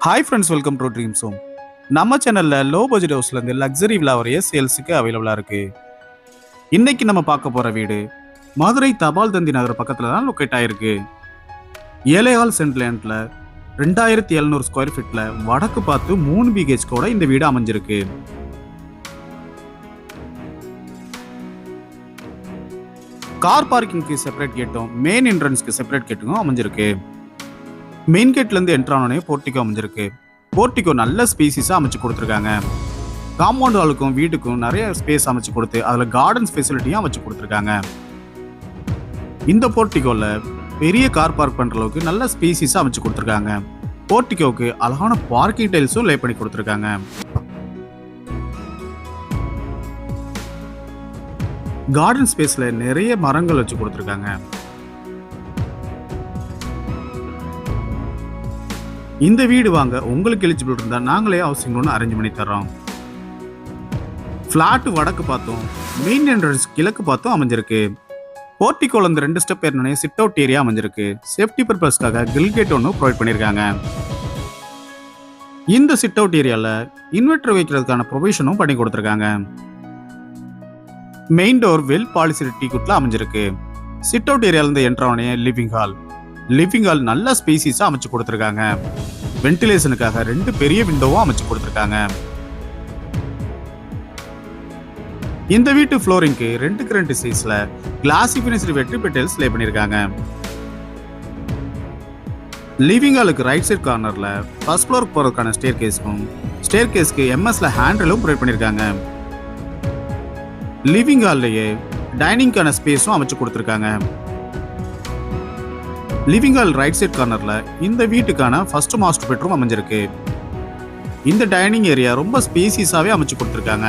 Hi friends, welcome to dreams home. நம்ம சேனலில் low budget ஹவுஸ்லேருந்து luxury villa வரைய சேல்ஸுக்கு அவைலபிளாக இருக்குது. இன்னைக்கு நம்ம பார்க்க போகிற வீடு மதுரை தபால் தந்தி நகர் பக்கத்தில் தான் லொக்கேட் ஆகிருக்கு. 7.5 சென்ட் லேண்டில் 2700 ஸ்கொயர் ஃபீட்டில் வடக்கு பார்த்து 3 BHK கூட இந்த வீடு அமைஞ்சிருக்கு. கார் பார்க்கிங்க்கு செப்பரேட் கேட்டும் மெயின் என்ட்ரன்ஸ்க்கு செப்பரேட் கேட்டும் அமைஞ்சிருக்கு. மெயின் கேட்லேருந்து என்ட்ரானே போர்ட்டிகோ அமைஞ்சிருக்கு. போர்ட்டிகோ நல்ல ஸ்பேசிஸாக அமைச்சு கொடுத்துருக்காங்க. காம்பவுண்ட் வாலுக்கும் வீட்டுக்கும் நிறைய ஸ்பேஸ் அமைச்சு கொடுத்து அதில் கார்டன்ஸ் ஃபெசிலிட்டியும் அமைச்சு கொடுத்துருக்காங்க. இந்த போர்ட்டிகோவில் பெரிய கார் பார்க் பண்ணுற அளவுக்கு நல்ல ஸ்பேசிஸாக அமைச்சு கொடுத்துருக்காங்க. போர்ட்டிகோவுக்கு அழகான பார்க்கிங் டைல்ஸும் லே பண்ணி கொடுத்துருக்காங்க. கார்டன் ஸ்பேஸில் நிறைய மரங்கள் வச்சு கொடுத்துருக்காங்க. இந்த வீடு வாங்க உங்களுக்கு எலிஜிபிள் இருந்தால் நாங்களே ஹவுசிங் லோன் அரேஞ்ச் பண்ணி தர்றோம். ஃப்ளாட்டு வடக்கு பார்த்தோம், மெயின் என்ட்ரன்ஸ் கிழக்கு பார்த்தோம் அமைஞ்சிருக்கு. போர்ட்டிகோல இருந்து 2 ஸ்டெப் ஏறினே சிட் அவுட் ஏரியா அமைஞ்சிருக்கு. சேஃப்டி பர்பஸ்க்காக கிரில் கேட் ஒன்று ப்ரொவைட் பண்ணியிருக்காங்க. இந்த சிட் அவுட் ஏரியாவில் இன்வெர்டர் வைக்கிறதுக்கான ப்ரொவிஷனும் பண்ணி கொடுத்துருக்காங்க. மெயின் டோர் வெல் பாலிசி டீ குட்ல அமைஞ்சிருக்கு. சிட் அவுட் ஏரியாவிலேருந்து என்ட்ரானே லிவிங் ஹால் நல்ல ஸ்பேசிஸாக அமைச்சு கொடுத்துருக்காங்க. வென்டிலேஷனுக்காக 2 பெரிய விண்டோவும் அமைச்சு கொடுத்துருக்காங்க. இந்த வீட்டு ஃப்ளோரிங்க்கு 2x2 சைஸ்ல கிளாசி ஃபினிஷ்டு வெற்றி பெட்டல்ஸ் லே பண்ணியிருக்காங்க. லிவிங் ஹாலுக்கு ரைட் சைட் கார்னர்ல ஃபர்ஸ்ட் ஃப்ளோருக்கு போறதுக்கான ஸ்டேர் கேஸ்க்கு எம்எஸ்ல ஹேண்டிலும் ப்ரொவைட் பண்ணியிருக்காங்க. லிவிங் ஹால்லையே டைனிங்கான ஸ்பேஸும் அமைச்சு கொடுத்துருக்காங்க. லிவிங் ஹால் ரைட் சைட் கார்னர்ல இந்த வீட்டுக்கான ஃபர்ஸ்ட் மாஸ்டர் பெட்ரூம் அமைஞ்சிருக்கு. இந்த டைனிங் ஏரியா ரொம்ப ஸ்பேசிஸாவே அமைச்சு கொடுத்துருக்காங்க.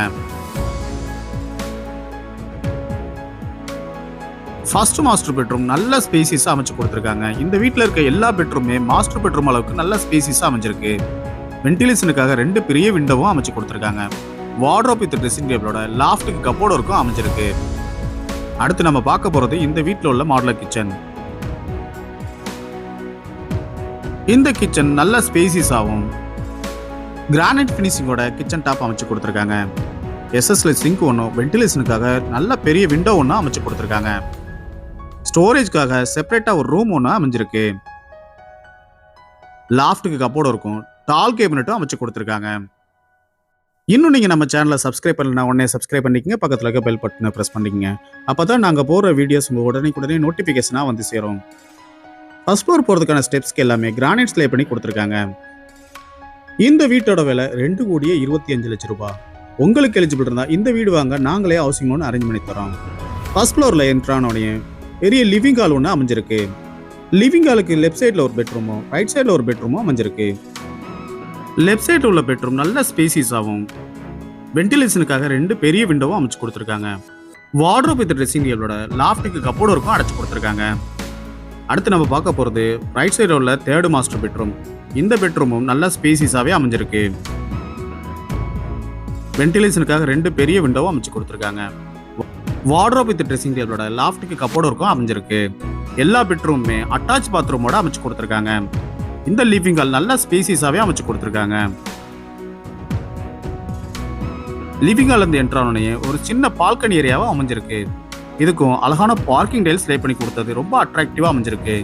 ஃபர்ஸ்ட் மாஸ்டர் பெட்ரூம் நல்ல ஸ்பேசிஸா அமைச்சு கொடுத்துருக்காங்க. இந்த வீட்டில் இருக்க எல்லா பெட்ரூமே மாஸ்டர் பெட்ரூம் அளவுக்கு நல்ல ஸ்பேசிஸா அமைஞ்சிருக்கு. வென்டிலேஷனுக்காக 2 பெரிய விண்டோவும் அமைச்சு கொடுத்துருக்காங்க. வார்ட்ரோப் வித் ட்ரெஸ்ஸிங் டேபிளோட லாஃப்ட்டுக்கு கப்போர்ட் ஒர்க்கும் அமைஞ்சிருக்கு. அடுத்து நம்ம பார்க்க போறது இந்த வீட்டில் உள்ள மாடுலர் கிச்சன். இந்த கிச்சன் நல்ல ஸ்பேசிஸாகவும் கிரானைட் ஃபினிஷிங்கோட கிச்சன் டாப் அமைச்சு கொடுத்துருக்காங்க. எஸ்எஸ்ல சிங்க் ஒன்றும் வென்டிலேஷனுக்காக நல்ல பெரிய விண்டோ ஒன்று அமைச்சு கொடுத்துருக்காங்க. ஸ்டோரேஜ்க்காக செப்பரேட்டாக ஒரு ரூம் ஒன்று அமைஞ்சிருக்கு. லாஃப்ட்டுக்கு கப்போர்டு இருக்கும், டால் கேபினட்டும் அமைச்சு கொடுத்துருக்காங்க. இன்னும் நீங்கள் நம்ம சேனலை சப்ஸ்கிரைப் பண்ணலன்னா உடனே சப்ஸ்கிரைப் பண்ணிக்கங்க. பக்கத்தில் இருக்க பெல் பட்டனை ப்ரெஸ் பண்ணிக்கங்க. அப்போ தான் நாங்கள் போகிற வீடியோஸ் உங்கள் உடனே நோட்டிஃபிகேஷனாக வந்து சேரும். ஃபர்ஸ்ட் ஃப்ளோர் போகிறதுக்கான ஸ்டெப்ஸ்க்கு எல்லாமே கிரானைட் லே பண்ணி கொடுத்துருக்காங்க. இந்த வீட்டோட விலை 2,25 லட்சம் ரூபாய். உங்களுக்கு எலிஜிபிள் இருந்தால் இந்த வீடு வாங்க நாங்களே ஹவுசிங் லோன் அரேஞ்ச் பண்ணி தரோம். ஃபர்ஸ்ட் ஃப்ளோரில் என்ட்ரானோடனே பெரிய லிவிங் ஹால் ஒன்று அமைஞ்சிருக்கு. லிவிங் ஹாலுக்கு லெஃப்ட் சைடில் ஒரு பெட்ரூமும் ரைட் சைடில் ஒரு பெட்ரூமும் அமைஞ்சிருக்கு. லெஃப்ட் சைடில் உள்ள பெட்ரூம் நல்ல ஸ்பேசிஸாகவும் வென்டிலேஷனுக்காக 2 பெரிய விண்டோவும் அமைச்சு கொடுத்துருக்காங்க. வார்ட்ரோப் வித் ட்ரெஸ்ஸிங் டேபிளோட லாஃப்ட்டுக்கு கப்போர்ட் ஒர்க்கும் அடைச்சு கொடுத்துருக்காங்க. அடுத்து நம்ம பார்க்க போகிறது ரைட் சைடில் உள்ள 3rd மாஸ்டர் பெட்ரூம். இந்த பெட்ரூமும் நல்ல ஸ்பேசிஸாகவே அமைஞ்சிருக்கு. வென்டிலேஷனுக்காக 2 பெரிய விண்டோவும் அமைச்சு கொடுத்துருக்காங்க. வார்ட்ரோப் வித் ட்ரெஸ்ஸிங் டேபிளோட லாஃப்ட்டுக்கு கப்போர்ட் ஒர்க்கும் அமைஞ்சிருக்கு. எல்லா பெட்ரூமுமே அட்டாச் பாத்ரூமோட அமைச்சு கொடுத்துருக்காங்க. இந்த லிவிங் ஹால் நல்ல ஸ்பேசிஸாகவே அமைச்சு கொடுத்துருக்காங்க. லிவிங் ஹால் இருந்து என்ட்ரானே ஒரு சின்ன பால்கனி ஏரியாவும் அமைஞ்சிருக்கு. இதுக்கும் அழகான பார்க்கிங் டைல்ஸ் லே பண்ணி கொடுத்தது ரொம்ப அட்ராக்டிவா அமைஞ்சிருக்கு.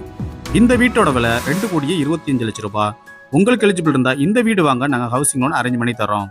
இந்த வீட்டோட விலை 2,25 லட்சம் ரூபாய். உங்களுக்கு எலிஜிபிள் இருந்தால் இந்த வீடு வாங்க நாங்கள் ஹவுசிங் லோன் அரேஞ்ச் பண்ணி தரோம்.